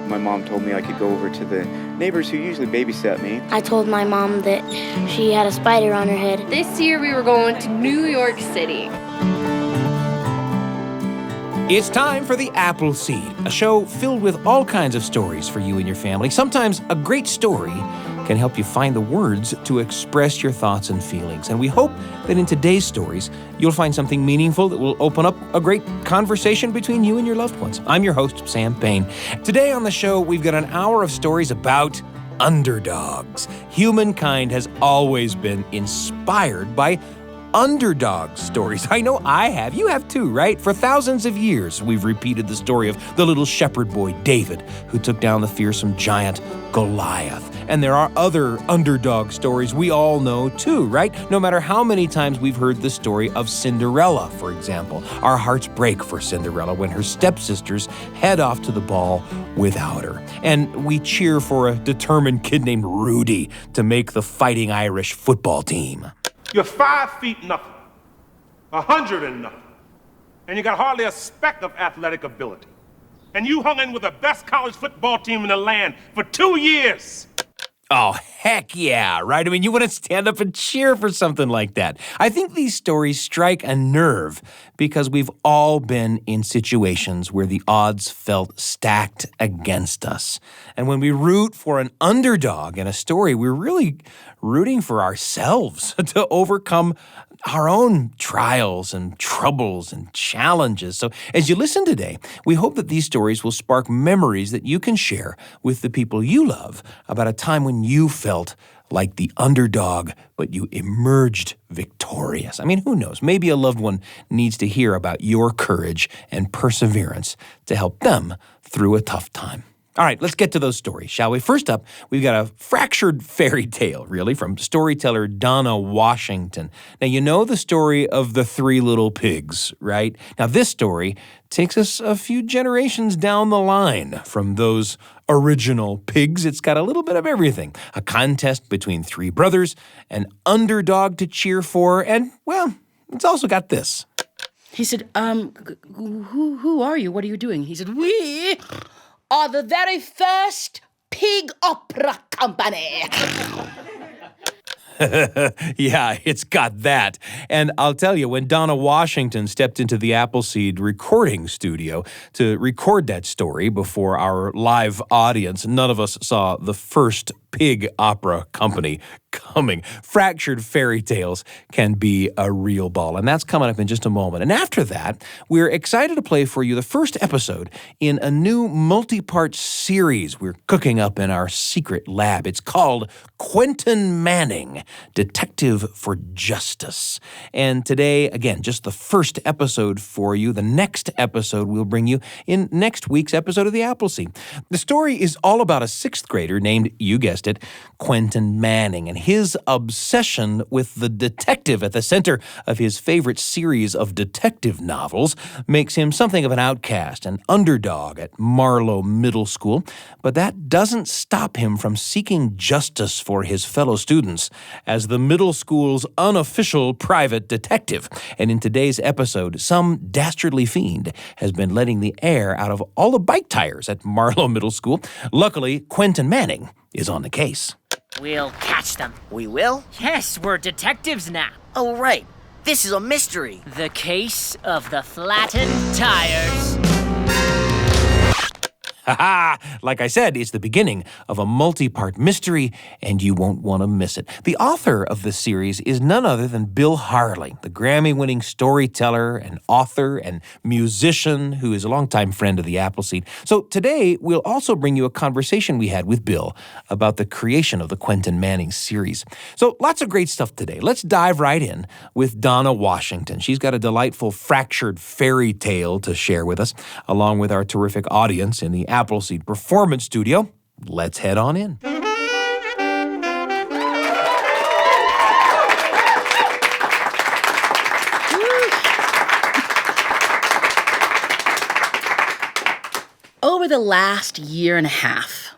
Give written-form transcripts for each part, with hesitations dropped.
My mom told me I could go over to the neighbors who usually babysat me. I told my mom that she had a spider on her head. This year we were going to New York City. It's time for The Appleseed, a show filled with all kinds of stories for you and your family. Sometimes a great story can help you find the words to express your thoughts and feelings. And we hope that in today's stories, you'll find something meaningful that will open up a great conversation between you and your loved ones. I'm your host, Sam Payne. Today on the show, we've got an hour of stories about underdogs. Humankind has always been inspired by underdog stories. I know I have. You have too, right? For thousands of years, we've repeated the story of the little shepherd boy, David, who took down the fearsome giant Goliath. And there are other underdog stories we all know too, right? No matter how many times we've heard the story of Cinderella, for example. Our hearts break for Cinderella when her stepsisters head off to the ball without her. And we cheer for a determined kid named Rudy to make the Fighting Irish football team. You're 5 feet nothing, 100 and nothing, and you got hardly a speck of athletic ability. And you hung in with the best college football team in the land for 2 years. Oh, heck yeah, right? I mean, you want to stand up and cheer for something like that. I think these stories strike a nerve because we've all been in situations where the odds felt stacked against us. And when we root for an underdog in a story, we're really rooting for ourselves to overcome our own trials and troubles and challenges. So as you listen today, we hope that these stories will spark memories that you can share with the people you love about a time when you felt like the underdog, but you emerged victorious. I mean, who knows? Maybe a loved one needs to hear about your courage and perseverance to help them through a tough time. All right, let's get to those stories, shall we? First up, we've got a fractured fairy tale, really, from storyteller Donna Washington. Now, you know the story of the 3 little pigs, right? Now, this story takes us a few generations down the line from those original pigs. It's got a little bit of everything. A contest between 3 brothers, an underdog to cheer for, and, well, it's also got this. He said, who are you? What are you doing? He said, we are the very first pig opera company. Yeah, it's got that. And I'll tell you, when Donna Washington stepped into the Appleseed recording studio to record that story before our live audience, none of us saw the first pig opera company coming. Fractured fairy tales can be a real ball, and that's coming up in just a moment. And after that, we're excited to play for you the first episode in a new multi-part series we're cooking up in our secret lab. It's called Quentin Manning, Detective for Justice. And today, again, just the first episode for you. The next episode we'll bring you in next week's episode of The Appleseed. The story is all about a 6th grader named, you guessed it, Quentin Manning, and his obsession with the detective at the center of his favorite series of detective novels makes him something of an outcast, an underdog at Marlowe Middle School. But that doesn't stop him from seeking justice for his fellow students as the middle school's unofficial private detective. And in today's episode, some dastardly fiend has been letting the air out of all the bike tires at Marlowe Middle School. Luckily, Quentin Manning is on the case. We'll catch them. We will? Yes, we're detectives now. Oh, right. This is a mystery. The case of the Flattened Tires. Ha-ha! Like I said, it's the beginning of a multi-part mystery, and you won't want to miss it. The author of this series is none other than Bill Harley, the Grammy-winning storyteller and author and musician who is a longtime friend of the Appleseed. So today, we'll also bring you a conversation we had with Bill about the creation of the Quentin Manning series. So lots of great stuff today. Let's dive right in with Donna Washington. She's got a delightful fractured fairy tale to share with us, along with our terrific audience in the Appleseed Performance Studio. Let's head on in. Over the last year and a half,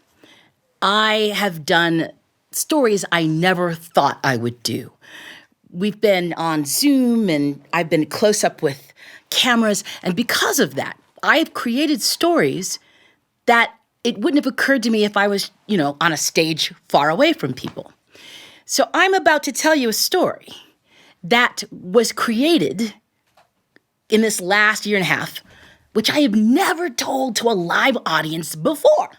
I have done stories I never thought I would do. We've been on Zoom, and I've been close up with cameras, and because of that, I've created stories that it wouldn't have occurred to me if I was, on a stage far away from people. So I'm about to tell you a story that was created in this last year and a half, which I have never told to a live audience before.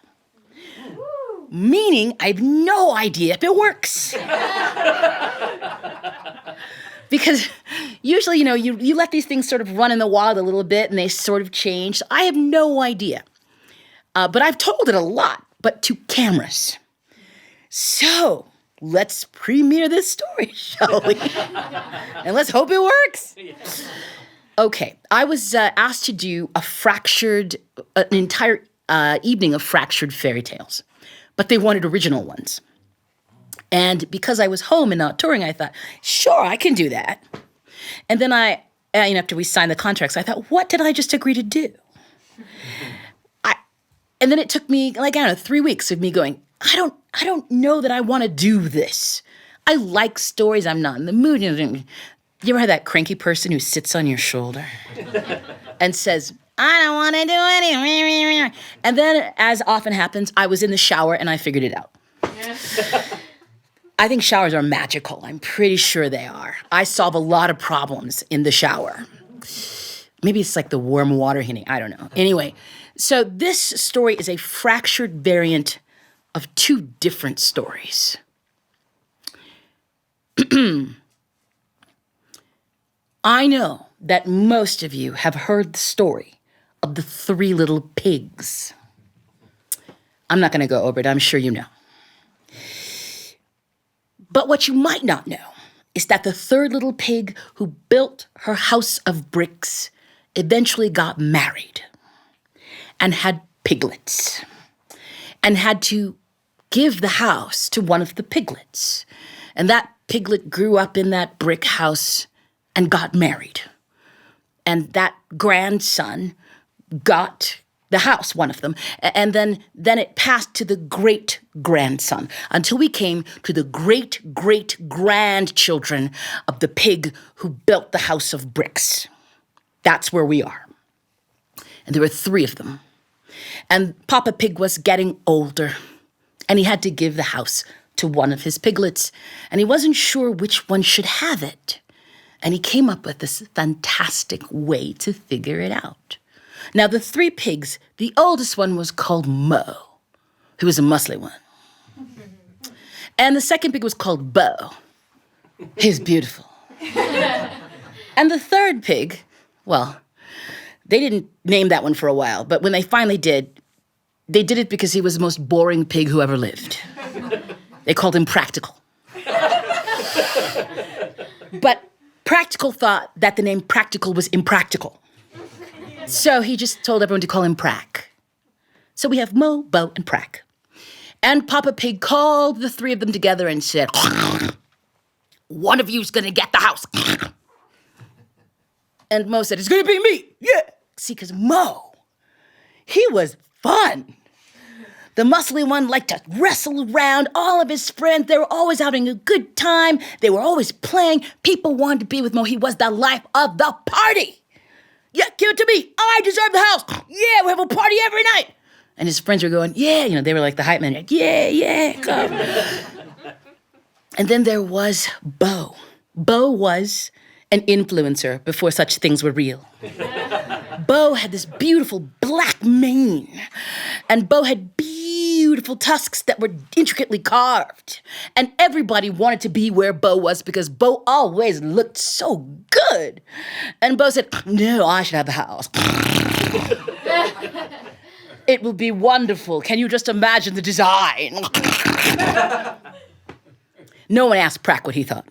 Meaning I have no idea if it works. Because usually, you let these things sort of run in the wild a little bit and they sort of change. So I have no idea. But I've told it a lot, but to cameras. So let's premiere this story, shall we? And let's hope it works. Okay, I was asked to do an entire evening of fractured fairy tales. But they wanted original ones. And because I was home and not touring, I thought, sure, I can do that. And then after we signed the contracts, I thought, what did I just agree to do? And then it took me 3 weeks of me going, I don't know that I want to do this. I like stories. I'm not in the mood. You ever had that cranky person who sits on your shoulder and says, I don't want to do anything. And then, as often happens, I was in the shower and I figured it out. I think showers are magical. I'm pretty sure they are. I solve a lot of problems in the shower. Maybe it's like the warm water heating. I don't know. Anyway, so this story is a fractured variant of two different stories. I know that most of you have heard the story of the three little pigs. I'm not going to go over it. I'm sure you know. But what you might not know is that the third little pig who built her house of bricks eventually got married and had piglets and had to give the house to one of the piglets. And that piglet grew up in that brick house and got married. And that grandson got the house, one of them, and then it passed to the great-grandson until we came to the great-great-grandchildren of the pig who built the house of bricks. That's where we are. And there were three of them. And Papa Pig was getting older, and he had to give the house to one of his piglets, and he wasn't sure which one should have it. And he came up with this fantastic way to figure it out. Now, the three pigs, the oldest one was called Mo, who was a muscly one. And the second pig was called Bo. He was beautiful. And the third pig, well, they didn't name that one for a while, but when they finally did, they did it because he was the most boring pig who ever lived. They called him Practical. But Practical thought that the name Practical was impractical. So he just told everyone to call him Prack. So we have Mo, Bo, and Prack. And Papa Pig called the three of them together and said, one of you's gonna get the house. And Mo said, it's gonna be me, yeah. See, because Mo, he was fun. The muscly one liked to wrestle around all of his friends. They were always having a good time. They were always playing. People wanted to be with Mo. He was the life of the party. Yeah, give it to me. I deserve the house. Yeah, we have a party every night. And his friends were going, yeah. They were like the hype man. Yeah, come. And then there was Bo. Bo was an influencer before such things were real. Bo had this beautiful black mane. And Bo had beautiful tusks that were intricately carved. And everybody wanted to be where Bo was because Bo always looked so good. And Bo said, no, I should have the house. It will be wonderful. Can you just imagine the design? No one asked Prack what he thought.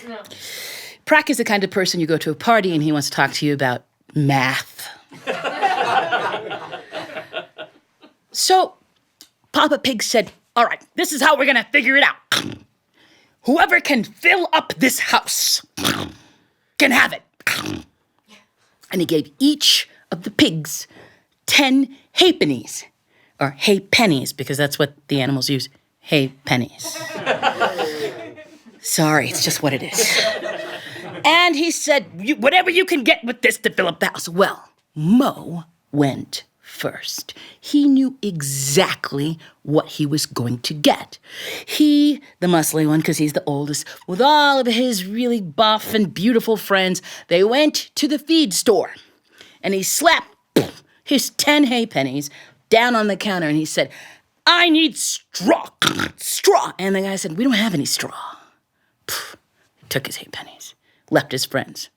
No. Prack is the kind of person you go to a party and he wants to talk to you about math. So Papa Pig said, all right, this is how we're going to figure it out. Whoever can fill up this house can have it. And he gave each of the pigs 10 halfpennies, or hay pennies, because that's what the animals use, hay pennies. Sorry, it's just what it is. And he said, whatever you can get with this to fill up the house. Well, Mo went first. He knew exactly what he was going to get. He, the muscly one, because he's the oldest, with all of his really buff and beautiful friends, they went to the feed store. And he slapped his 10 hay pennies down on the counter and he said, "I need straw, straw." And the guy said, "We don't have any straw." He took his hay pennies, left his friends.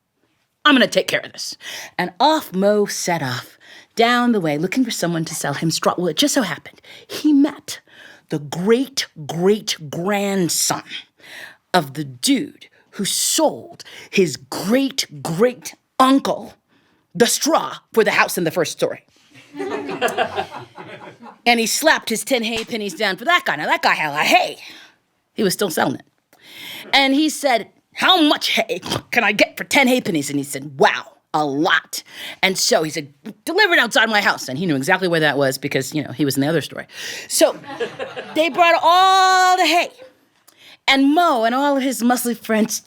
"I'm going to take care of this." And off Mo set off down the way looking for someone to sell him straw. Well, it just so happened he met the great-great-grandson of the dude who sold his great-great-uncle the straw for the house in the first story. And he slapped his 10 hay pennies down for that guy. Now, that guy had a hay. He was still selling it. And he said, "How much hay can I get for 10 hay pennies?" And he said, "Wow, a lot." And so he said, "Deliver it outside my house." And he knew exactly where that was because, he was in the other story. So they brought all the hay. And Mo and all of his muscly friends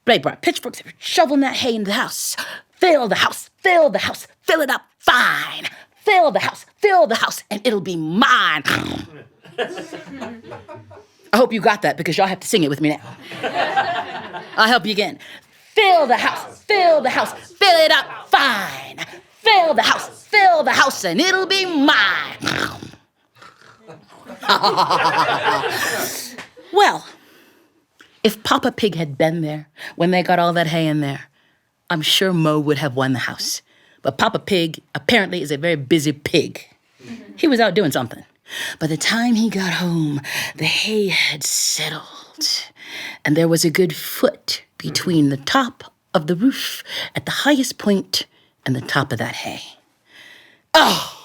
they brought pitchforks, they were shoveling that hay into the house. Fill the house, fill the house, fill it up fine. Fill the house, and it'll be mine. I hope you got that because y'all have to sing it with me now. I'll help you again. Fill the house, fill it up fine. Fill the house, and it'll be mine. Well, if Papa Pig had been there when they got all that hay in there, I'm sure Mo would have won the house. But Papa Pig apparently is a very busy pig. He was out doing something. By the time he got home, the hay had settled, and there was a good foot between the top of the roof at the highest point and the top of that hay. Oh!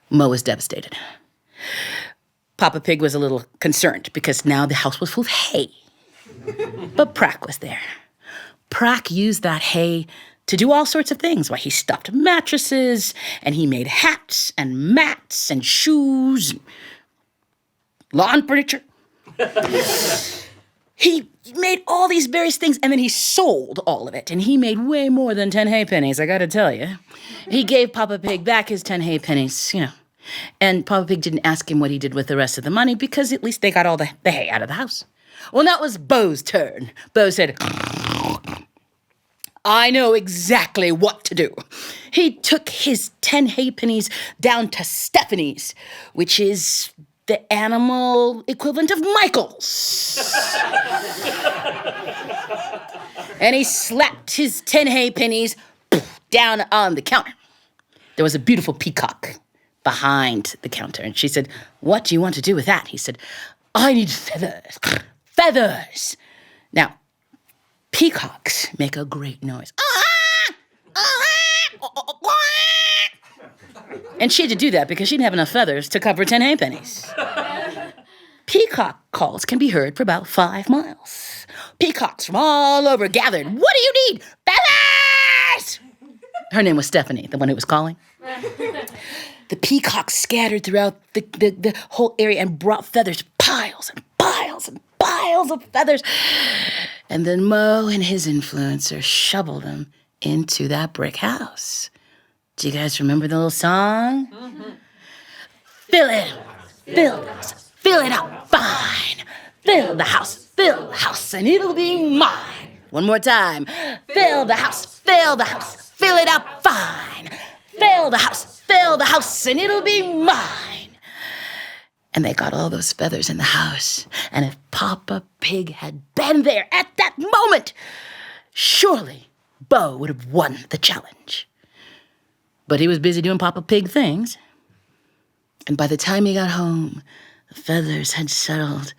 Mo was devastated. Papa Pig was a little concerned because now the house was full of hay. But Prack was there. Prack used that hay to do all sorts of things. Why, he stuffed mattresses, and he made hats and mats and shoes, and lawn furniture. He made all these various things, and then he sold all of it, and he made way more than 10 hay pennies, I gotta tell you. He gave Papa Pig back his 10 hay pennies, and Papa Pig didn't ask him what he did with the rest of the money because at least they got all the hay out of the house. Well, now it was Beau's turn. Beau said, "I know exactly what to do." He took his 10 hay pennies down to Stephanie's, which is the animal equivalent of Michael's. And he slapped his 10 hay pennies down on the counter. There was a beautiful peacock behind the counter, and she said, "What do you want to do with that?" He said, "I need feathers. Feathers." Now, peacocks make a great noise. And she had to do that because she didn't have enough feathers to cover 10 hay pennies. Peacock calls can be heard for about 5 miles. Peacocks from all over gathered. "What do you need? Feathers!" Her name was Stephanie, the one who was calling. The peacocks scattered throughout the whole area and brought feathers, piles and piles and piles of feathers. And then Mo and his influencer shoveled them into that brick house. Do you guys remember the little song? Mm-hmm. Fill it up fine. Fill the house, and it'll be mine. One more time. Fill the house, fill it up fine. Fill the house, and it'll be mine. And they got all those feathers in the house. And if Papa Pig had been there at that moment, surely Beau would have won the challenge. But he was busy doing Papa Pig things. And by the time he got home, the feathers had settled,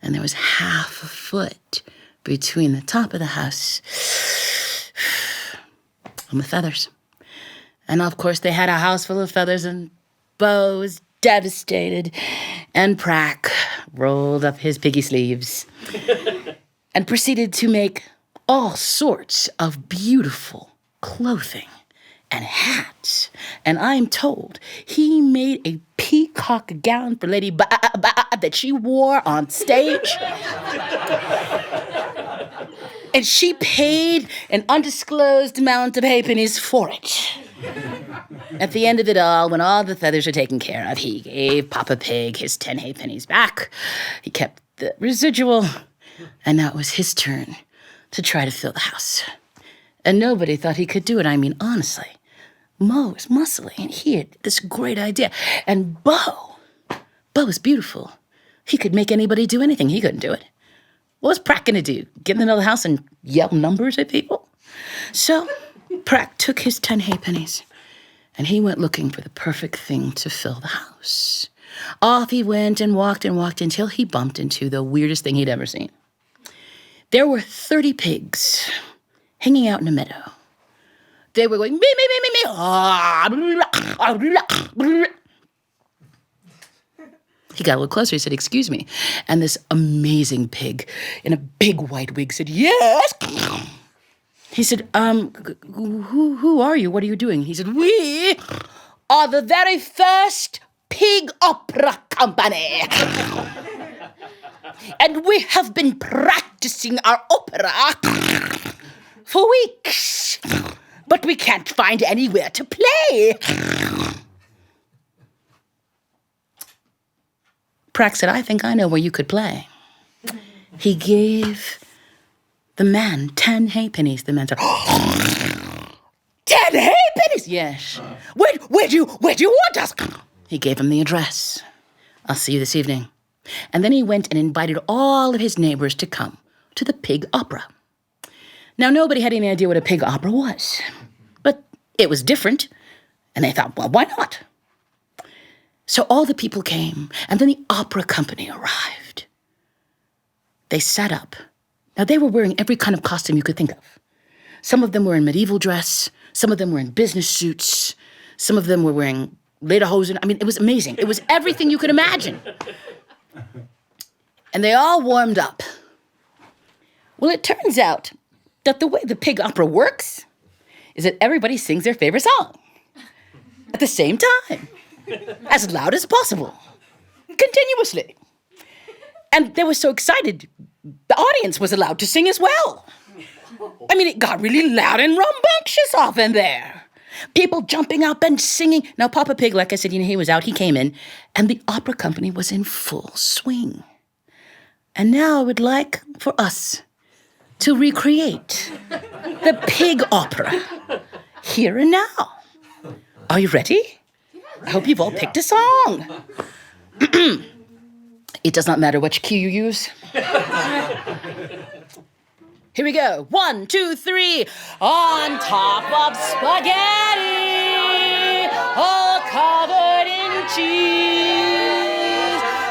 and there was half a foot between the top of the house and the feathers. And of course, they had a house full of feathers, and Beau was devastated. And Prack rolled up his piggy sleeves and proceeded to make all sorts of beautiful clothing and hats. And I'm told he made a peacock gown for Lady Ba that she wore on stage. And she paid an undisclosed amount of halfpennies for it. At the end of it all, when all the feathers are taken care of, he gave Papa Pig his 10 halfpennies back. He kept the residual, and now it was his turn to try to fill the house. And nobody thought he could do it. I mean, honestly, Mo was muscly, and he had this great idea. And Bo was beautiful. He could make anybody do anything. He couldn't do it. What was Pratt gonna do? Get in the middle of the house and yell numbers at people? So Pratt took his 10 halfpennies, and he went looking for the perfect thing to fill the house. Off he went and walked until he bumped into the weirdest thing he'd ever seen. There were 30 pigs hanging out in a meadow. They were going, me, me, me, me, me. He got a little closer. He said, excuse me. And this amazing pig in a big white wig said, yes. He said, who are you? What are you doing? He said, we are the very first pig opera company. And we have been practicing our opera for weeks. But we can't find anywhere to play. Pratt said, I think I know where you could play. He gave the man 10 halfpennies. The man said, 10 halfpennies? Yes. Where do you want us? He gave him the address. I'll see you this evening. And then he went and invited all of his neighbors to come to the pig opera. Now, nobody had any idea what a pig opera was, but it was different, and they thought, well, why not? So all the people came, and then the opera company arrived. They sat up. Now, they were wearing every kind of costume you could think of. Some of them were in medieval dress. Some of them were in business suits. Some of them were wearing lederhosen. I mean, it was amazing. It was everything you could imagine. And they all warmed up. Well, it turns out that the way the pig opera works is that everybody sings their favorite song at the same time, as loud as possible, continuously. And they were so excited, the audience was allowed to sing as well. I mean, it got really loud and rambunctious off in there. People jumping up and singing. Now, Papa Pig, like I said, he was out, he came in, and the opera company was in full swing. And now I would like for us to recreate the pig opera here and now. Are you ready? I hope you've all picked a song. It does not matter which key you use. Here we go. 1, 2, 3. On top of spaghetti, all covered in cheese,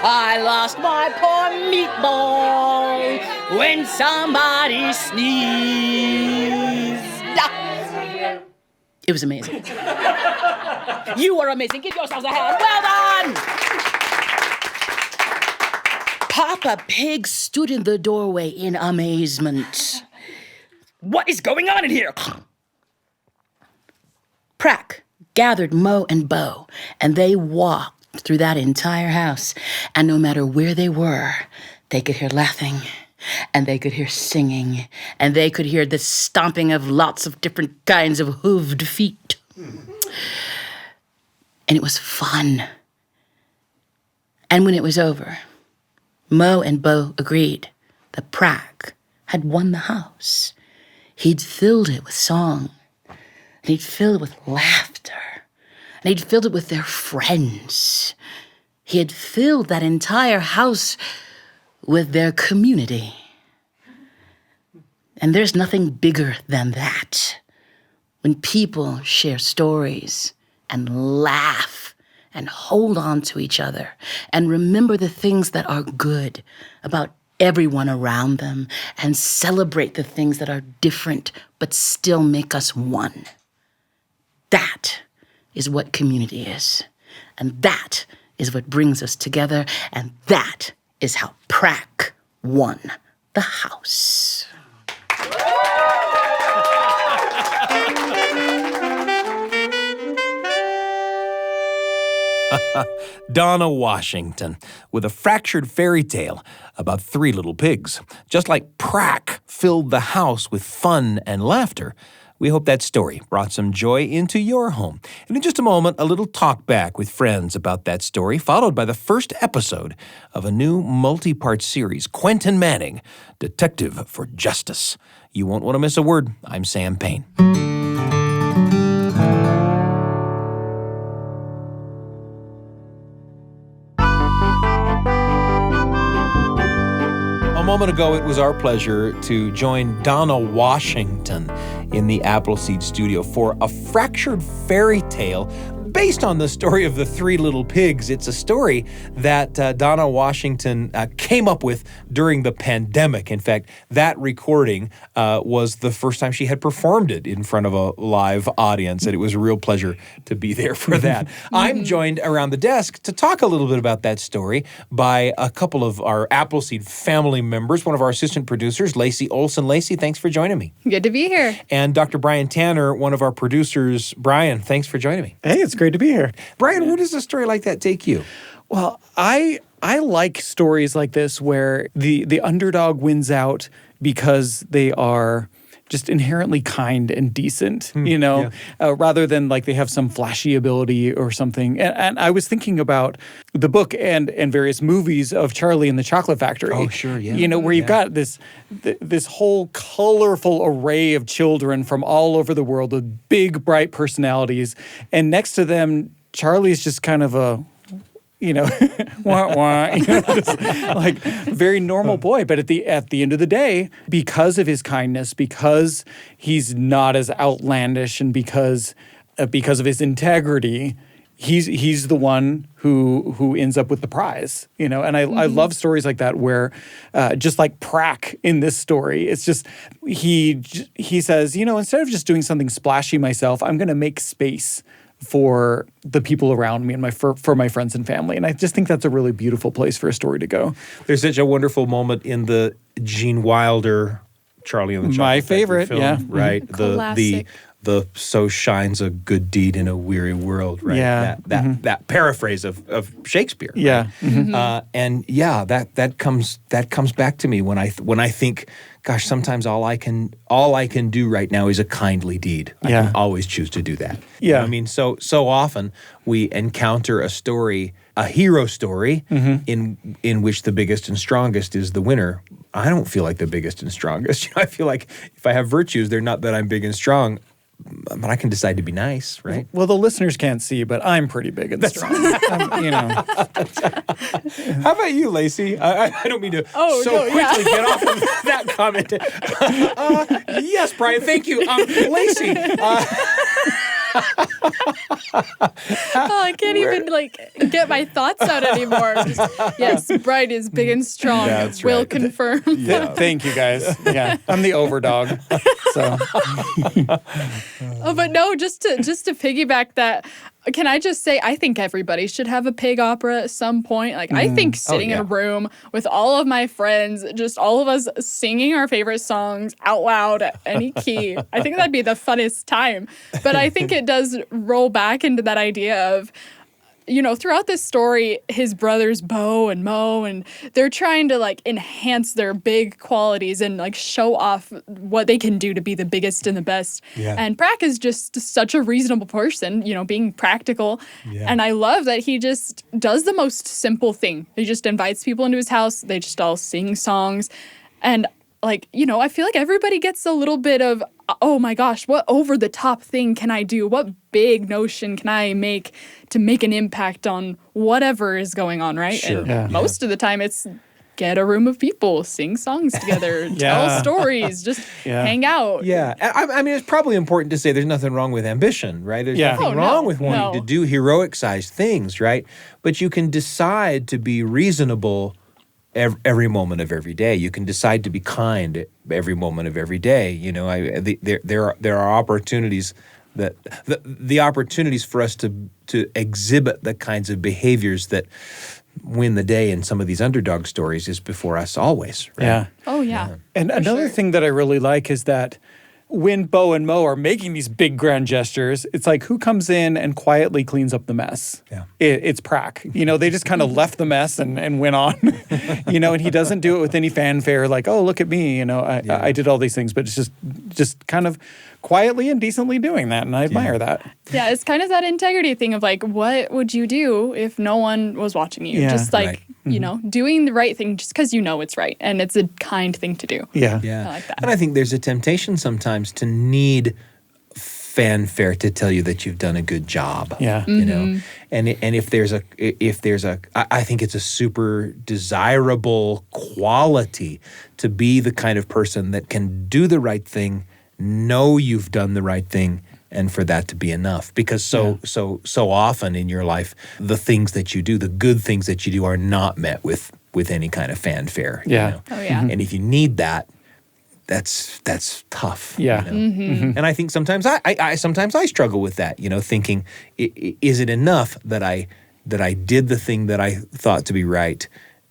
I lost my poor meatball when somebody sneezed. It was amazing. You are amazing. Give yourselves a hand. Well done. Papa Pig stood in the doorway in amazement. What is going on in here? Pratt gathered Mo and Bo, and they walked through that entire house. And no matter where they were, they could hear laughing, and they could hear singing, and they could hear the stomping of lots of different kinds of hooved feet. And it was fun. And when it was over, Mo and Bo agreed that Pratt had won the house. He'd filled it with song, and he'd filled it with laughter, and he'd filled it with their friends. He had filled that entire house with their community. And there's nothing bigger than that. When people share stories and laugh and hold on to each other and remember the things that are good about everyone around them and celebrate the things that are different but still make us one. That is what community is. And that is what brings us together. And that is how Pratt won the house. Donna Washington, with a fractured fairy tale about 3 little pigs. Just like Pratt filled the house with fun and laughter, We hope that story brought some joy into your home. And in just a moment, a little talk back with friends about that story, followed by the first episode of a new multi-part series, Quentin Manning, Detective for Justice. You won't want to miss a word. I'm Sam Payne. A moment ago, it was our pleasure to join Donna Washington in the Appleseed studio for a fractured fairy tale based on the story of the Three Little Pigs. It's a story that Donna Washington came up with during the pandemic. In fact, that recording was the first time she had performed it in front of a live audience, and it was a real pleasure to be there for that. I'm joined around the desk to talk a little bit about that story by a couple of our Appleseed family members, one of our assistant producers, Lacey Olson. Lacey, thanks for joining me. Good to be here. And Dr. Brian Tanner, one of our producers. Brian, thanks for joining me. Hey, it's great to be here. Brian, where does a story like that take you? Well, I like stories like this where the underdog wins out because they are just inherently kind and decent, rather than like they have some flashy ability or something. And I was thinking about the book and various movies of Charlie and the Chocolate Factory. Oh, sure, yeah. Where you've got this whole colorful array of children from all over the world with big, bright personalities. And next to them, Charlie's just kind of a wah, wah, just like very normal boy. But at the end of the day, because of his kindness, because he's not as outlandish, and because of his integrity, he's the one who ends up with the prize. And I love stories like that where, just like Prack in this story, it's just he says, instead of just doing something splashy myself, I'm going to make space for the people around me and for my friends and family. And I just think that's a really beautiful place for a story to go. There's such a wonderful moment in the Gene Wilder Charlie and the Chocolate My Factory favorite, film, yeah. right? Classic. The so shines a good deed in a weary world, right? Yeah. That paraphrase of Shakespeare. Right? Yeah. That comes back to me when I think, gosh, sometimes all I can do right now is a kindly deed. I can always choose to do that. Yeah. So often we encounter a story, a hero story, in which the biggest and strongest is the winner. I don't feel like the biggest and strongest. I feel like if I have virtues, they're not that I'm big and strong, but I can decide to be nice, right? Well, the listeners can't see, but I'm pretty big and strong. How about you, Lacey? I don't mean to quickly get off of that comment. Yes, Brian, thank you. Lacey. I can't even get my thoughts out anymore. Yes, Brian is big and strong. Yeah, that's Will right. confirm. Thank you, guys. Yeah, I'm the overdog. So. But no, just to piggyback that, can I just say, I think everybody should have a pig opera at some point. I think sitting in a room with all of my friends, just all of us singing our favorite songs out loud at any key, I think that'd be the funnest time. But I think it does roll back into that idea of, throughout this story, his brothers Bo and Mo, and they're trying to enhance their big qualities and show off what they can do to be the biggest and the best. Yeah. And Prack is just such a reasonable person, being practical. Yeah. And I love that he just does the most simple thing. He just invites people into his house. They just all sing songs. And I feel like everybody gets a little bit of, oh my gosh, what over-the-top thing can I do? What big notion can I make to make an impact on whatever is going on, right? Sure. And most of the time it's get a room of people, sing songs together, tell stories, just hang out. Yeah. I mean, it's probably important to say there's nothing wrong with ambition, right? There's nothing wrong with wanting to do heroic-sized things, right? But you can decide to be reasonable every moment of every day. You can decide to be kind every moment of every day. There are opportunities that the opportunities for us to exhibit the kinds of behaviors that win the day in some of these underdog stories is before us always. Right? Yeah. Oh yeah. And another thing that I really like is that when Bo and Mo are making these big grand gestures, it's like, who comes in and quietly cleans up the mess? Yeah. It's Prack. They just kind of left the mess and went on, and he doesn't do it with any fanfare like, oh, look at me, I did all these things, but it's just kind of quietly and decently doing that, and I admire that. Yeah, it's kind of that integrity thing of like, what would you do if no one was watching you? Yeah. Just like, Right. Doing the right thing just because it's right, and it's a kind thing to do. Yeah. Yeah. I like that. And I think there's a temptation sometimes to need fanfare to tell you that you've done a good job. Yeah. And if there's a I think it's a super desirable quality to be the kind of person that can do the right thing, know you've done the right thing, and for that to be enough. Because so often in your life, the things that you do, the good things that you do, are not met with any kind of fanfare. Yeah. Oh, yeah. And if you need that, that's tough. Yeah. And I think sometimes I struggle with that, thinking, is it enough that I did the thing that I thought to be right?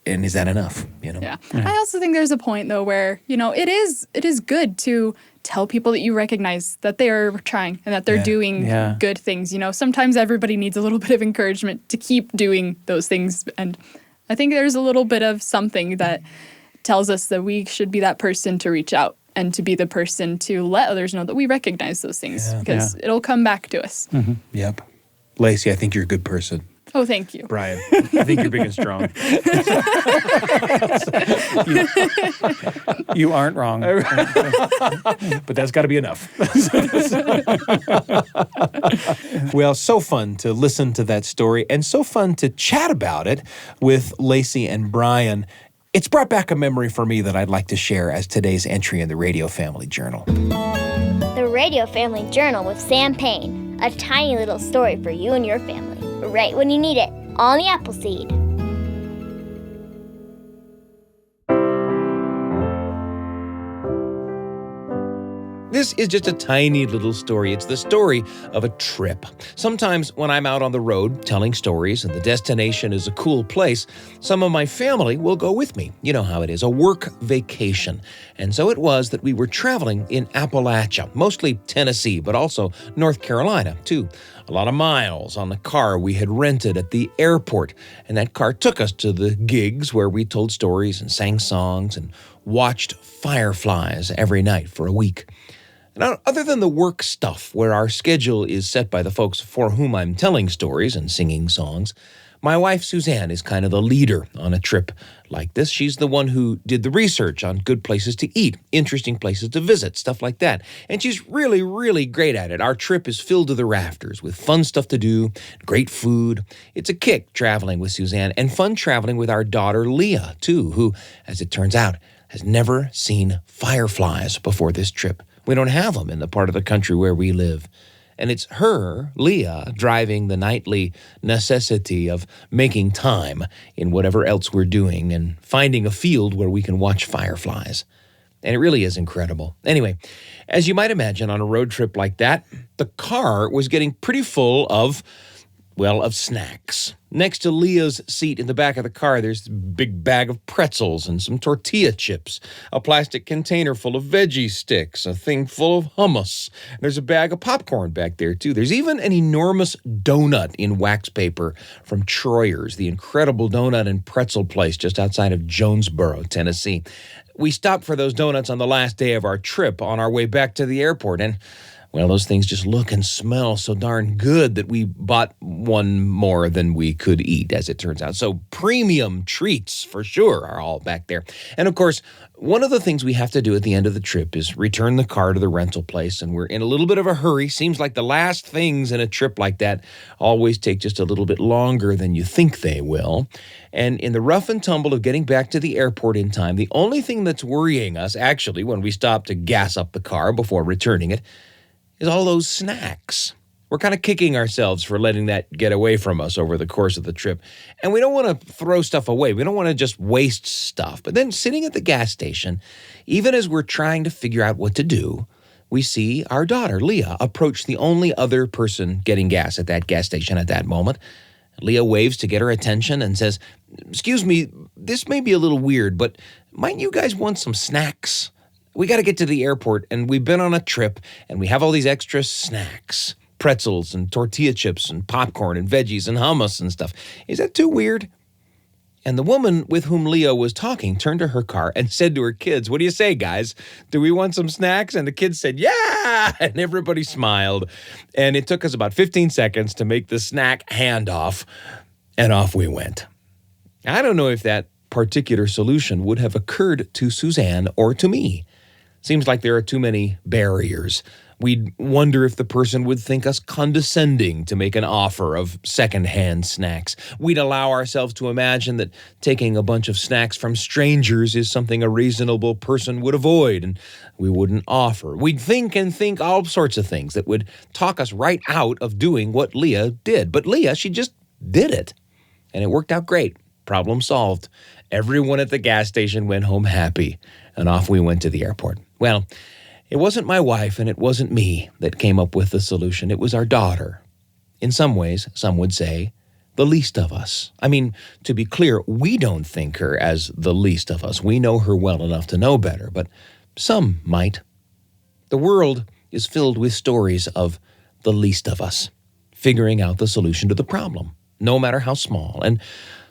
And is that enough? Yeah. I also think there's a point though where, it is good to tell people that you recognize that they are trying and that they're doing good things. Sometimes everybody needs a little bit of encouragement to keep doing those things. And I think there's a little bit of something that tells us that we should be that person to reach out and to be the person to let others know that we recognize those things because it'll come back to us. Mm-hmm. Yep. Lacey, I think you're a good person. Oh, thank you. Brian, I think you're big and strong. You aren't wrong. But that's got to be enough. Well, so fun to listen to that story and so fun to chat about it with Lacey and Brian. It's brought back a memory for me that I'd like to share as today's entry in the Radio Family Journal. The Radio Family Journal with Sam Payne. A tiny little story for you and your family. Right when you need it. On the Appleseed. This is just a tiny little story. It's the story of a trip. Sometimes when I'm out on the road telling stories and the destination is a cool place, some of my family will go with me. You know how it is, a work vacation. And so it was that we were traveling in Appalachia, mostly Tennessee, but also North Carolina, too. A lot of miles on the car we had rented at the airport. And that car took us to the gigs where we told stories and sang songs and watched fireflies every night for a week. Now, other than the work stuff, where our schedule is set by the folks for whom I'm telling stories and singing songs, my wife, Suzanne, is kind of the leader on a trip like this. She's the one who did the research on good places to eat, interesting places to visit, stuff like that. And she's really, really great at it. Our trip is filled to the rafters with fun stuff to do, great food. It's a kick traveling with Suzanne and fun traveling with our daughter, Leah, too, who, as it turns out, has never seen fireflies before this trip. We don't have them in the part of the country where we live. And it's her, Leah, driving the nightly necessity of making time in whatever else we're doing and finding a field where we can watch fireflies. And it really is incredible. Anyway, as you might imagine, on a road trip like that, the car was getting pretty full of snacks. Next to Leah's seat in the back of the car, there's a big bag of pretzels and some tortilla chips, a plastic container full of veggie sticks, a thing full of hummus. There's a bag of popcorn back there, too. There's even an enormous donut in wax paper from Troyer's, the incredible donut and pretzel place just outside of Jonesboro, Tennessee. We stopped for those donuts on the last day of our trip on our way back to the airport, and well, those things just look and smell so darn good that we bought one more than we could eat, as it turns out. So premium treats, for sure, are all back there. And of course, one of the things we have to do at the end of the trip is return the car to the rental place, and we're in a little bit of a hurry. Seems like the last things in a trip like that always take just a little bit longer than you think they will. And in the rough and tumble of getting back to the airport in time, the only thing that's worrying us, actually, when we stop to gas up the car before returning it, is all those snacks. We're kind of kicking ourselves for letting that get away from us over the course of the trip. And we don't want to throw stuff away. We don't want to just waste stuff. But then sitting at the gas station, even as we're trying to figure out what to do, we see our daughter, Leah, approach the only other person getting gas at that gas station at that moment. Leah waves to get her attention and says, "Excuse me, this may be a little weird, but might you guys want some snacks?" We got to get to the airport, and we've been on a trip, and we have all these extra snacks, pretzels and tortilla chips and popcorn and veggies and hummus and stuff. Is that too weird? And the woman with whom Leo was talking turned to her car and said to her kids, what do you say, guys? Do we want some snacks? And the kids said, yeah! And everybody smiled. And it took us about 15 seconds to make the snack handoff, and off we went. I don't know if that particular solution would have occurred to Suzanne or to me. Seems like there are too many barriers. We'd wonder if the person would think us condescending to make an offer of secondhand snacks. We'd allow ourselves to imagine that taking a bunch of snacks from strangers is something a reasonable person would avoid, and we wouldn't offer. We'd think all sorts of things that would talk us right out of doing what Leah did. But Leah, she just did it, and it worked out great. Problem solved. Everyone at the gas station went home happy, and off we went to the airport. Well, it wasn't my wife and it wasn't me that came up with the solution. It was our daughter. In some ways, some would say, the least of us. I mean, to be clear, we don't think her as the least of us. We know her well enough to know better, but some might. The world is filled with stories of the least of us, figuring out the solution to the problem, no matter how small. And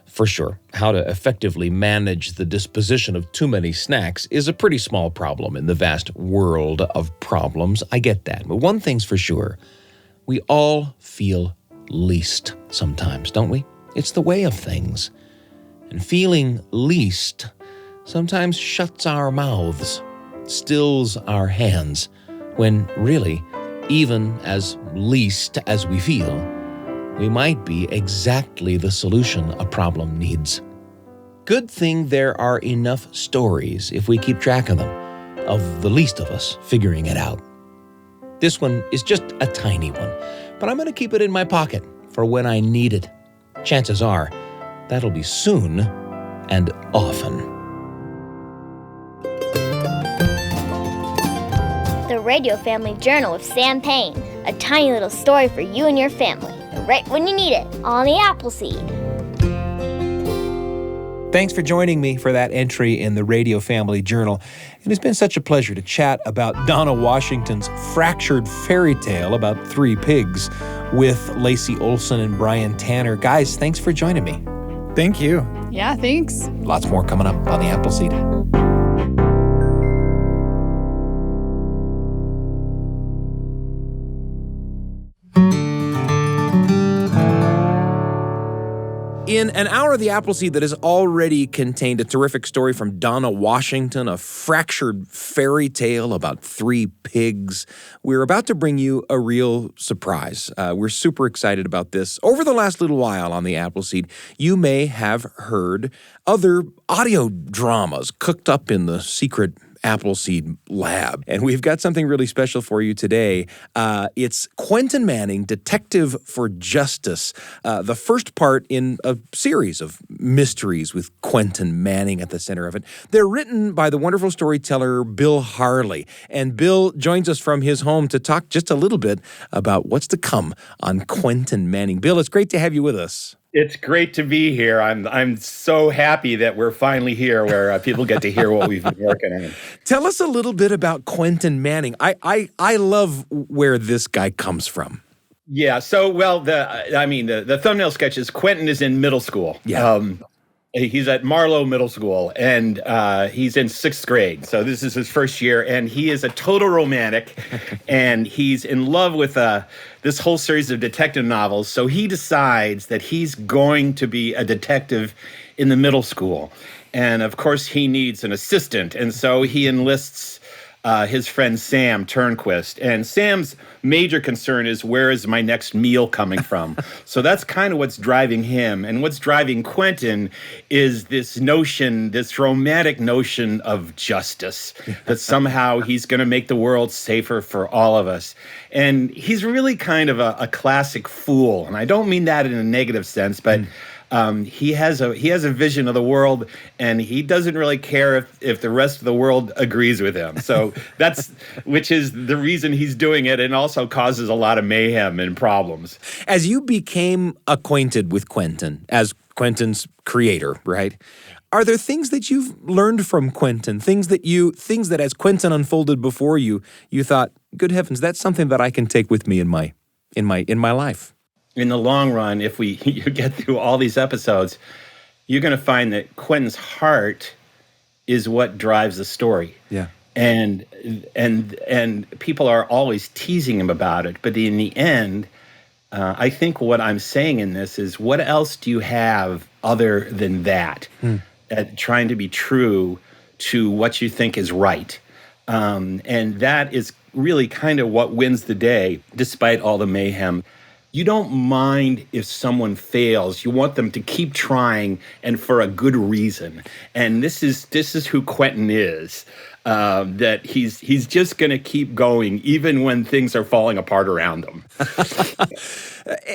for sure, how to effectively manage the disposition of too many snacks is a pretty small problem in the vast world of problems. I get that. But one thing's for sure, we all feel least sometimes, don't we? It's the way of things. And feeling least sometimes shuts our mouths, stills our hands, when really, even as least as we feel, we might be exactly the solution a problem needs. Good thing there are enough stories, if we keep track of them, of the least of us figuring it out. This one is just a tiny one, but I'm going to keep it in my pocket for when I need it. Chances are that'll be soon and often. The Radio Family Journal with Sam Payne. A tiny little story for you and your family. Right when you need it, on the Appleseed. Thanks for joining me for that entry in the Radio Family Journal. It has been such a pleasure to chat about Donna Washington's fractured fairy tale about three pigs with Lacey Olson and Brian Tanner. Guys, thanks for joining me. Thank you. Yeah, thanks. Lots more coming up on the Appleseed. In an hour of the Appleseed that has already contained a terrific story from Donna Washington, a fractured fairy tale about three pigs, we're about to bring you a real surprise. We're super excited about this. Over the last little while on the Appleseed, you may have heard other audio dramas cooked up in the secret Appleseed lab. And we've got something really special for you today. It's Quentin Manning, Detective for Justice, the first part in a series of mysteries with Quentin Manning at the center of it. They're written by the wonderful storyteller Bill Harley. And Bill joins us from his home to talk just a little bit about what's to come on Quentin Manning. Bill, it's great to have you with us. It's great to be here. I'm so happy that we're finally here where people get to hear what we've been working on. Tell us a little bit about Quentin Manning. I love where this guy comes from. Yeah, so, well, the thumbnail sketch is Quentin is in middle school. Yeah. He's at Marlowe Middle School, and he's in 6th grade. So this is his first year, and he is a total romantic, and he's in love with this whole series of detective novels. So he decides that he's going to be a detective in the middle school. And, of course, he needs an assistant, and so he enlists his friend Sam Turnquist. And Sam's major concern is, where is my next meal coming from? So that's kind of what's driving him. And what's driving Quentin is this notion, this romantic notion of justice, that somehow he's going to make the world safer for all of us. And he's really kind of a classic fool. And I don't mean that in a negative sense, but he has a vision of the world, and he doesn't really care if the rest of the world agrees with him. So which is the reason he's doing it, and also causes a lot of mayhem and problems. As you became acquainted with Quentin, as Quentin's creator, right? Are there things that you've learned from Quentin? Things that as Quentin unfolded before you, you thought, good heavens, that's something that I can take with me in my life. In the long run, if you get through all these episodes, you're going to find that Quentin's heart is what drives the story. Yeah. And people are always teasing him about it, but in the end, I think what I'm saying in this is, what else do you have other than that? Trying to be true to what you think is right. And that is really kind of what wins the day, despite all the mayhem. You don't mind if someone fails. You want them to keep trying, and for a good reason. And this is who Quentin is. That he's just going to keep going even when things are falling apart around him.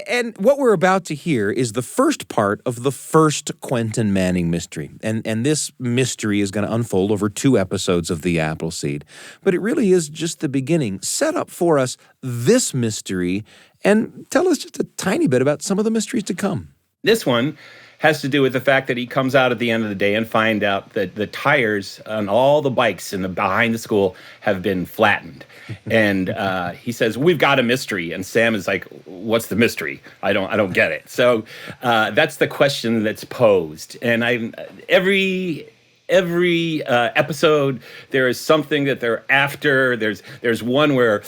And what we're about to hear is the first part of the first Quentin Manning mystery. And this mystery is going to unfold over 2 episodes of The Appleseed. But it really is just the beginning. Set up for us this mystery and tell us just a tiny bit about some of the mysteries to come. This one has to do with the fact that he comes out at the end of the day and find out that the tires on all the bikes behind the school have been flattened. And he says, "We've got a mystery." And Sam is like, "What's the mystery? I don't get it." So that's the question that's posed. And every episode, there is something that they're after. There's one where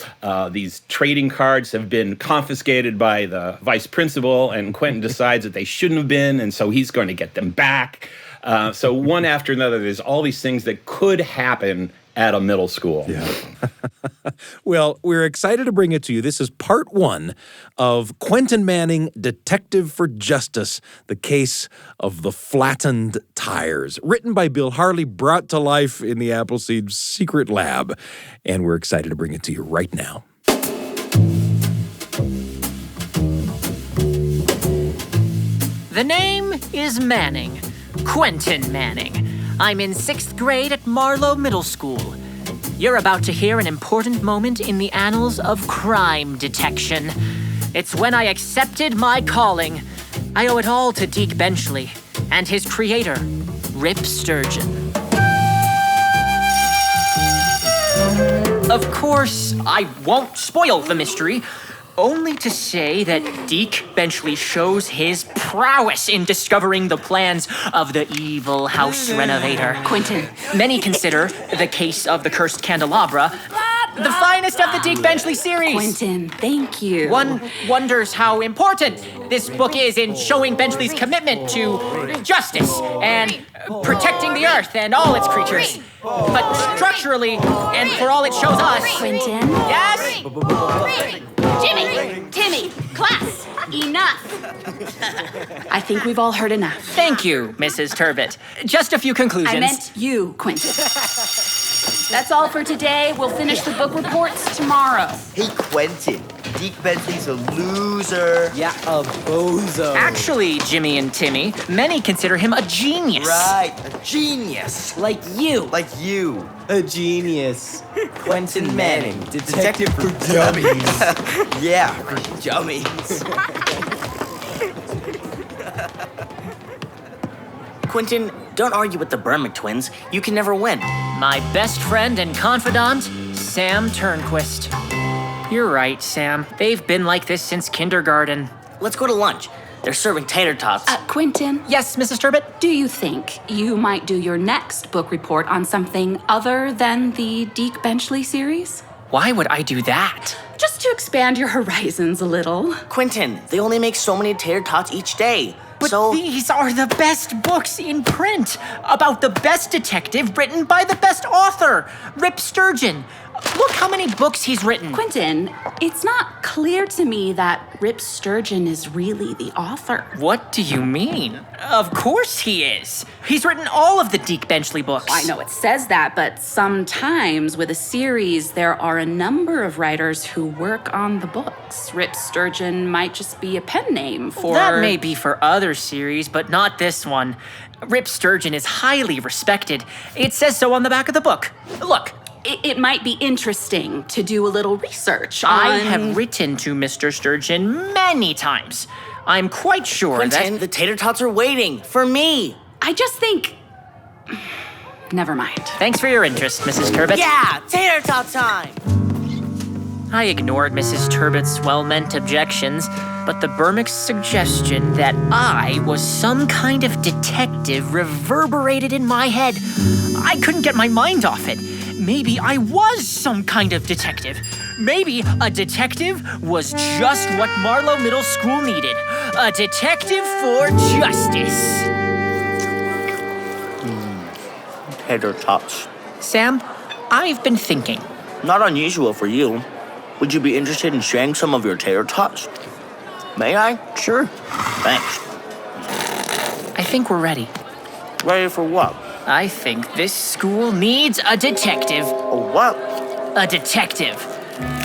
these trading cards have been confiscated by the vice principal, and Quentin decides that they shouldn't have been, and so he's going to get them back. So one after another, there's all these things that could happen at a middle school. Yeah. Well, we're excited to bring it to you. This is part 1 of Quentin Manning, Detective for Justice, the case of the Flattened Tires, written by Bill Harley, brought to life in the Appleseed Secret Lab. And we're excited to bring it to you right now. The name is Manning, Quentin Manning. I'm in 6th grade at Marlowe Middle School. You're about to hear an important moment in the annals of crime detection. It's when I accepted my calling. I owe it all to Deke Benchley and his creator, Rip Sturgeon. Of course, I won't spoil the mystery, only to say that Deke Benchley shows his prowess in discovering the plans of the evil house renovator. Quentin. Many consider the case of the cursed candelabra the finest of the Deke Benchley series. Quentin, thank you. One wonders how important this book is in showing Benchley's commitment to justice and protecting the earth and all its creatures. But structurally, and for all it shows us... Quentin? Yes? Jimmy! Timmy! Class! Enough! I think we've all heard enough. Thank you, Mrs. Turbot. Just a few conclusions. I meant you, Quentin. That's all for today. We'll finish the book reports tomorrow. Hey, Quentin. Deke Benchley's a loser. Yeah, a bozo. Actually, Jimmy and Timmy, many consider him a genius. Right, a genius. Like you. Like you. A genius. Quentin Manning, detective for dummies. Yeah, for dummies. Quentin, don't argue with the Burmick twins. You can never win. My best friend and confidant, Sam Turnquist. You're right, Sam. They've been like this since kindergarten. Let's go to lunch. They're serving tater tots. Quentin? Yes, Mrs. Turbot? Do you think you might do your next book report on something other than the Deke Benchley series? Why would I do that? Just to expand your horizons a little. Quentin, they only make so many tater tots each day. But these are the best books in print about the best detective written by the best author, Rip Sturgeon. Look how many books he's written. Quentin, it's not clear to me that Rip Sturgeon is really the author. What do you mean? Of course he is. He's written all of the Deke Benchley books. I know it says that, but sometimes with a series, there are a number of writers who work on the books. Rip Sturgeon might just be a pen name for... That may be for other series, but not this one. Rip Sturgeon is highly respected. It says so on the back of the book. Look. It might be interesting to do a little research on... I have written to Mr. Sturgeon many times. I'm quite sure Quentin, that... the tater tots are waiting for me. I just think... Never mind. Thanks for your interest, Mrs. Turbot. Yeah, tater tot time. I ignored Mrs. Turbot's well-meant objections, but the Burmick's suggestion that I was some kind of detective reverberated in my head. I couldn't get my mind off it. Maybe I was some kind of detective. Maybe a detective was just what Marlowe Middle School needed. A detective for justice. Tater tots. Sam, I've been thinking. Not unusual for you. Would you be interested in sharing some of your tater tots? May I? Sure. Thanks. I think we're ready. Ready for what? I think this school needs a detective. A what? A detective.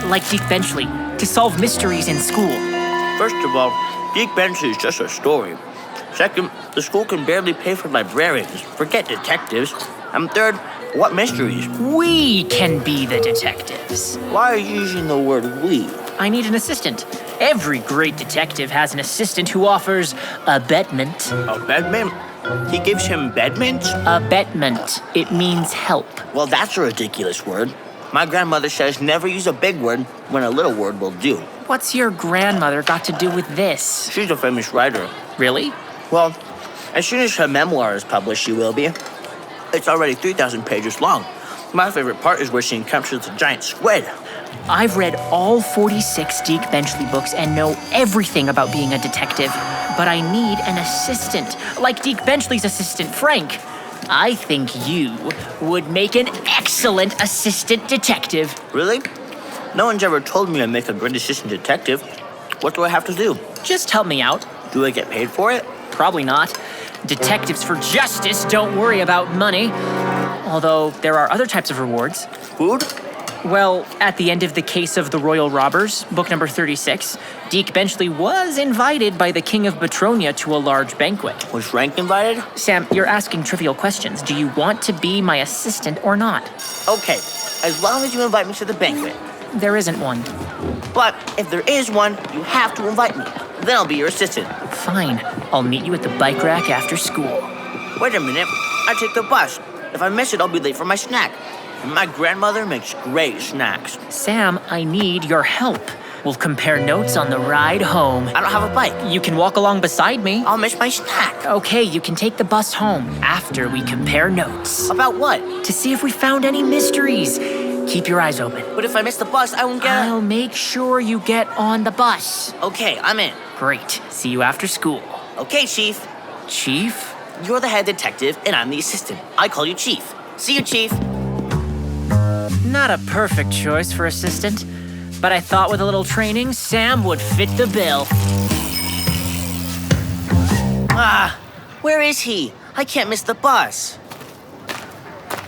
Like Deke Benchley, to solve mysteries in school. First of all, Deke Benchley is just a story. Second, the school can barely pay for librarians. Forget detectives. And third, what mysteries? We can be the detectives. Why are you using the word we? I need an assistant. Every great detective has an assistant who offers abetment. Abetment? He gives him bedment? Abetment. It means help. Well, that's a ridiculous word. My grandmother says never use a big word when a little word will do. What's your grandmother got to do with this? She's a famous writer. Really? Well, as soon as her memoir is published, she will be. It's already 3,000 pages long. My favorite part is where she encounters a giant squid. I've read all 46 Deke Benchley books and know everything about being a detective. But I need an assistant, like Deke Benchley's assistant, Frank. I think you would make an excellent assistant detective. Really? No one's ever told me I'd make a great assistant detective. What do I have to do? Just help me out. Do I get paid for it? Probably not. Detectives for justice don't worry about money. Although there are other types of rewards. Food? Well, at the end of the case of the Royal Robbers, book number 36, Deke Benchley was invited by the King of Batronia to a large banquet. Was Frank invited? Sam, you're asking trivial questions. Do you want to be my assistant or not? Okay, as long as you invite me to the banquet. There isn't one. But if there is one, you have to invite me. Then I'll be your assistant. Fine. I'll meet you at the bike rack after school. Wait a minute. I take the bus. If I miss it, I'll be late for my snack. And my grandmother makes great snacks. Sam, I need your help. We'll compare notes on the ride home. I don't have a bike. You can walk along beside me. I'll miss my snack. Okay, you can take the bus home after we compare notes. About what? To see if we found any mysteries. Keep your eyes open. But if I miss the bus, I won't get... I'll make sure you get on the bus. Okay, I'm in. Great. See you after school. Okay, Chief. Chief? You're the head detective, and I'm the assistant. I call you Chief. See you, Chief. Not a perfect choice for assistant, but I thought with a little training, Sam would fit the bill. Ah, where is he? I can't miss the bus.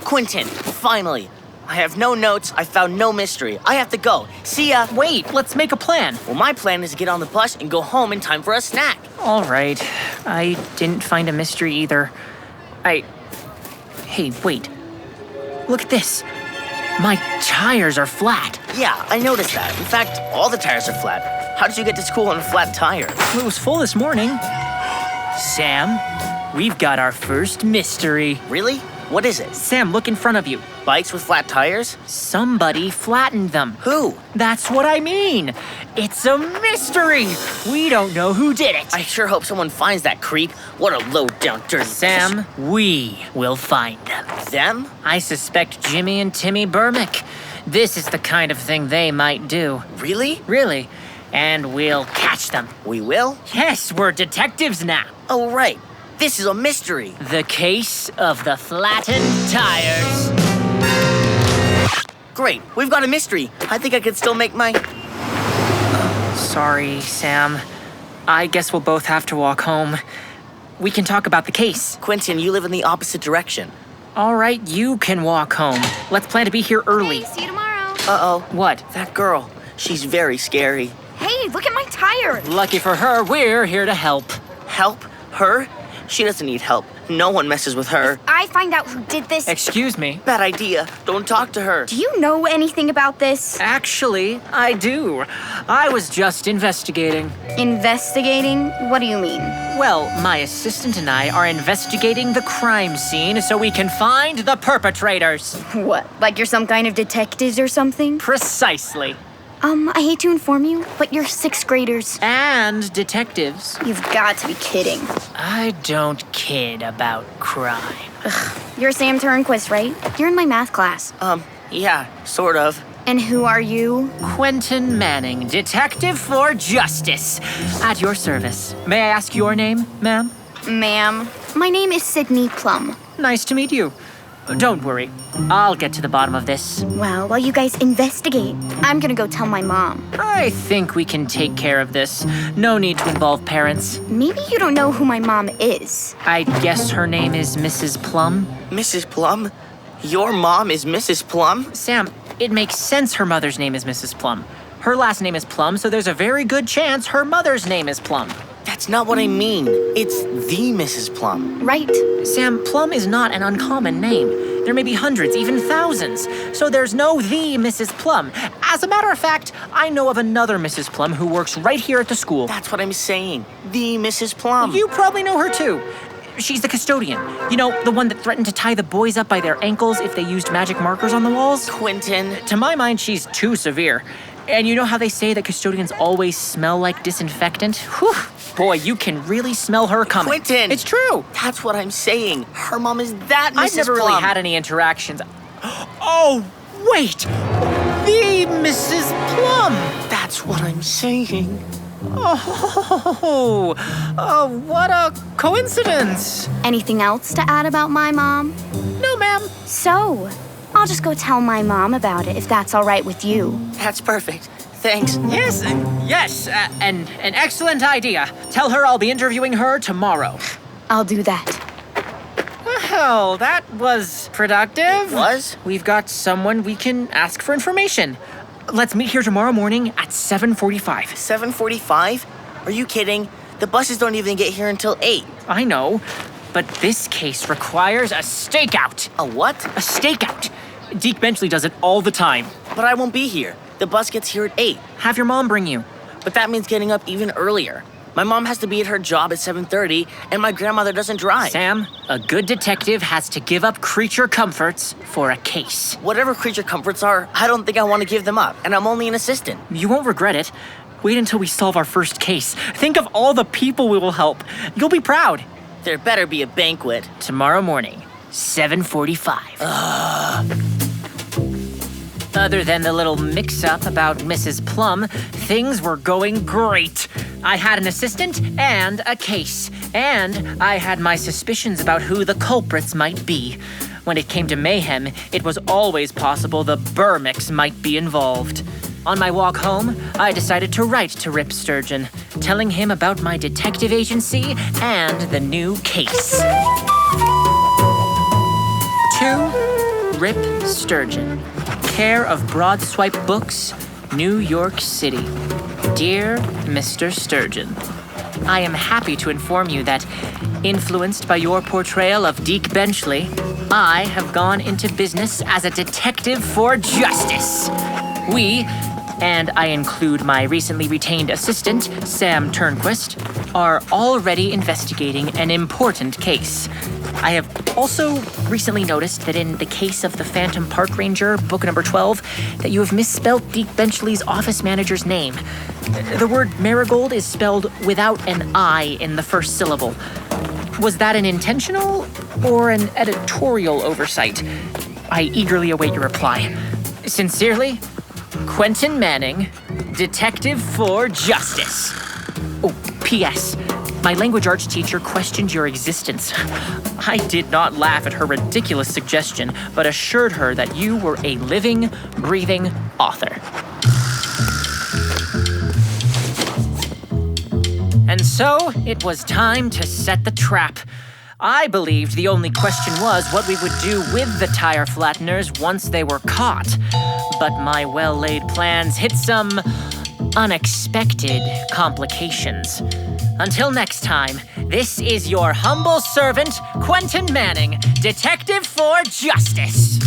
Quentin, finally. I have no notes. I found no mystery. I have to go. See ya. Wait, let's make a plan. Well, my plan is to get on the bus and go home in time for a snack. All right. I didn't find a mystery either. Hey, wait. Look at this. My tires are flat. Yeah, I noticed that. In fact, all the tires are flat. How did you get to school on a flat tire? It was full this morning. Sam, we've got our first mystery. Really? What is it? Sam, look in front of you. Bikes with flat tires? Somebody flattened them. Who? That's what I mean. It's a mystery. We don't know who did it. I sure hope someone finds that creep. What a low-down dirty... Sam, we will find them. Them? I suspect Jimmy and Timmy Burmick. This is the kind of thing they might do. Really? Really. And we'll catch them. We will? Yes, we're detectives now. Oh, right. This is a mystery. The case of the Flattened Tires. Great, we've got a mystery. I think I could still make my... Sorry, Sam. I guess we'll both have to walk home. We can talk about the case. Quentin, you live in the opposite direction. All right, you can walk home. Let's plan to be here early. Hey, see you tomorrow. Uh-oh. What? That girl. She's very scary. Hey, look at my tire. Lucky for her, we're here to help. Help? Her? She doesn't need help. No one messes with her. I find out who did this. Excuse me. Bad idea. Don't talk to her. Do you know anything about this? Actually, I do. I was just investigating. Investigating? What do you mean? Well, my assistant and I are investigating the crime scene so we can find the perpetrators. What? Like you're some kind of detectives or something? Precisely. I hate to inform you, but you're 6th graders. And detectives. You've got to be kidding. I don't kid about crime. You're Sam Turnquist, right? You're in my math class. Yeah, sort of. And who are you? Quentin Manning, Detective for Justice. At your service. May I ask your name, ma'am? Ma'am, my name is Sydney Plum. Nice to meet you. Don't worry. I'll get to the bottom of this. Well, while you guys investigate, I'm gonna go tell my mom. I think we can take care of this. No need to involve parents. Maybe you don't know who my mom is. I guess her name is Mrs. Plum? Mrs. Plum? Your mom is Mrs. Plum? Sam, it makes sense her mother's name is Mrs. Plum. Her last name is Plum, so there's a very good chance her mother's name is Plum. That's not what I mean. It's the Mrs. Plum. Right. Sam, Plum is not an uncommon name. There may be hundreds, even thousands. So there's no the Mrs. Plum. As a matter of fact, I know of another Mrs. Plum who works right here at the school. That's what I'm saying. The Mrs. Plum. You probably know her too. She's the custodian. You know, the one that threatened to tie the boys up by their ankles if they used magic markers on the walls? Quentin. To my mind, she's too severe. And you know how they say that custodians always smell like disinfectant? Whew. Boy, you can really smell her coming. Quentin! It's true. That's what I'm saying. Her mom is that Mrs. I've never Plum. really had any interactions. Oh, wait! The Mrs. Plum! That's what I'm saying. Oh, what a coincidence. Anything else to add about my mom? No, ma'am. So, I'll just go tell my mom about it if that's all right with you. That's perfect. Thanks. Yes, an excellent idea. Tell her I'll be interviewing her tomorrow. I'll do that. Well, that was productive. It was? We've got someone we can ask for information. Let's meet here tomorrow morning at 7:45. 7:45? Are you kidding? The buses don't even get here until 8. I know, but this case requires a stakeout. A what? A stakeout. Deke Benchley does it all the time. But I won't be here. The bus gets here at 8. Have your mom bring you. But that means getting up even earlier. My mom has to be at her job at 7:30, and my grandmother doesn't drive. Sam, a good detective has to give up creature comforts for a case. Whatever creature comforts are, I don't think I want to give them up, and I'm only an assistant. You won't regret it. Wait until we solve our first case. Think of all the people we will help. You'll be proud. There better be a banquet. Tomorrow morning, 7:45. Other than the little mix-up about Mrs. Plum, things were going great. I had an assistant and a case, and I had my suspicions about who the culprits might be. When it came to mayhem, it was always possible the Burmix might be involved. On my walk home, I decided to write to Rip Sturgeon, telling him about my detective agency and the new case. To Rip Sturgeon, care of Broadswipe Books, New York City. Dear Mr. Sturgeon, I am happy to inform you that, influenced by your portrayal of Deke Benchley, I have gone into business as a detective for justice. We, and I include my recently retained assistant, Sam Turnquist, are already investigating an important case. I have also recently noticed that in the case of the Phantom Park Ranger, book number 12, that you have misspelled Deke Benchley's office manager's name. The word marigold is spelled without an I in the first syllable. Was that an intentional or an editorial oversight? I eagerly await your reply. Sincerely, Quentin Manning, Detective for Justice. Oh, P.S. My language arts teacher questioned your existence. I did not laugh at her ridiculous suggestion, but assured her that you were a living, breathing author. And so, it was time to set the trap. I believed the only question was what we would do with the tire flatteners once they were caught. But my well-laid plans hit some unexpected complications. Until next time, This is your humble servant, Quentin Manning, Detective for Justice.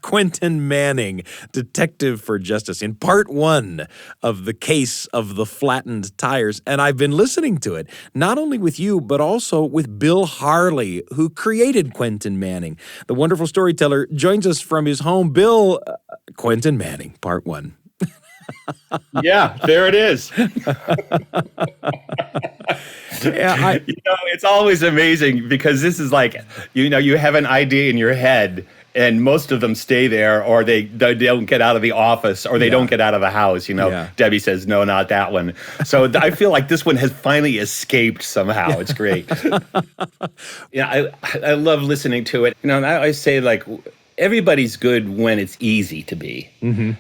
Quentin Manning, Detective for Justice, in part 1 of the case of the Flattened Tires. And I've been listening to it, not only with you, but also with Bill Harley, who created Quentin Manning. The wonderful storyteller joins us from his home. Bill, Quentin Manning, part 1. Yeah, there it is. Yeah, it's always amazing because this is like, you have an idea in your head and most of them stay there, or they don't get out of the office, or they don't get out of the house. Debbie says, no, not that one. So I feel like this one has finally escaped somehow. It's great. I love listening to it. And I always say, like, everybody's good when it's easy to be. Mm-hmm.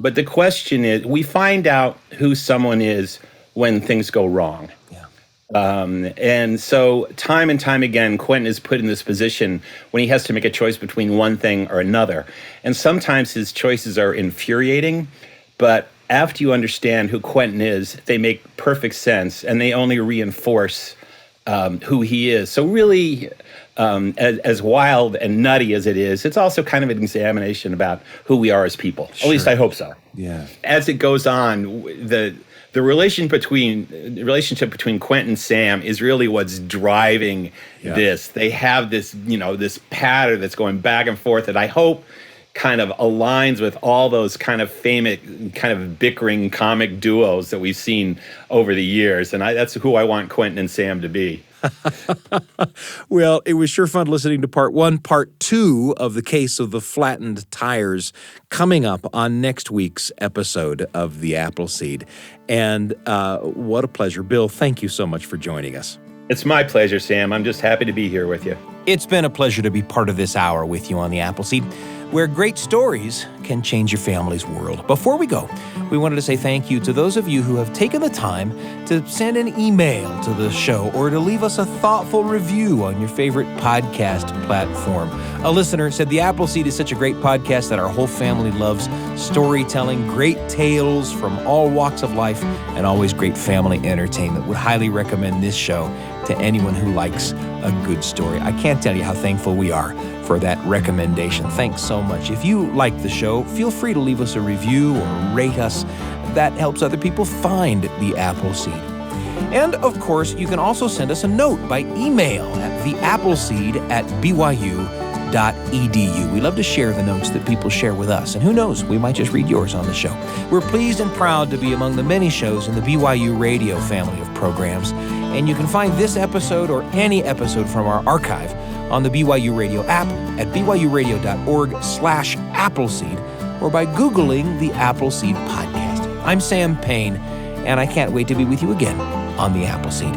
But the question is, we find out who someone is when things go wrong. And so time and time again, Quentin is put in this position when he has to make a choice between one thing or another. And sometimes his choices are infuriating, but after you understand who Quentin is, they make perfect sense, and they only reinforce who he is. So really, as wild and nutty as it is, it's also kind of an examination about who we are as people. Sure. At least I hope so. Yeah. As it goes on, the relationship between Quentin and Sam is really what's driving this. They have this, this pattern that's going back and forth that I hope kind of aligns with all those kind of famous, kind of bickering comic duos that we've seen over the years. And that's who I want Quentin and Sam to be. Well, it was sure fun listening to part 1. Part 2 of the case of the Flattened Tires coming up on next week's episode of The Appleseed. And what a pleasure. Bill, thank you so much for joining us. It's my pleasure, Sam. I'm just happy to be here with you. It's been a pleasure to be part of this hour with you on The Appleseed, where great stories can change your family's world. Before we go, we wanted to say thank you to those of you who have taken the time to send an email to the show or to leave us a thoughtful review on your favorite podcast platform. A listener said The Appleseed is such a great podcast that our whole family loves storytelling, great tales from all walks of life, and always great family entertainment. Would highly recommend this show to anyone who likes a good story. I can't tell you how thankful we are for that recommendation. Thanks so much. If you like the show, feel free to leave us a review or rate us. That helps other people find The Appleseed. And of course, you can also send us a note by email at theappleseed@byu.edu. We love to share the notes that people share with us. And who knows, we might just read yours on the show. We're pleased and proud to be among the many shows in the BYU Radio family of programs. And you can find this episode or any episode from our archive on the BYU Radio app at byuradio.org/Appleseed or by Googling the Appleseed Podcast. I'm Sam Payne, and I can't wait to be with you again on the Appleseed.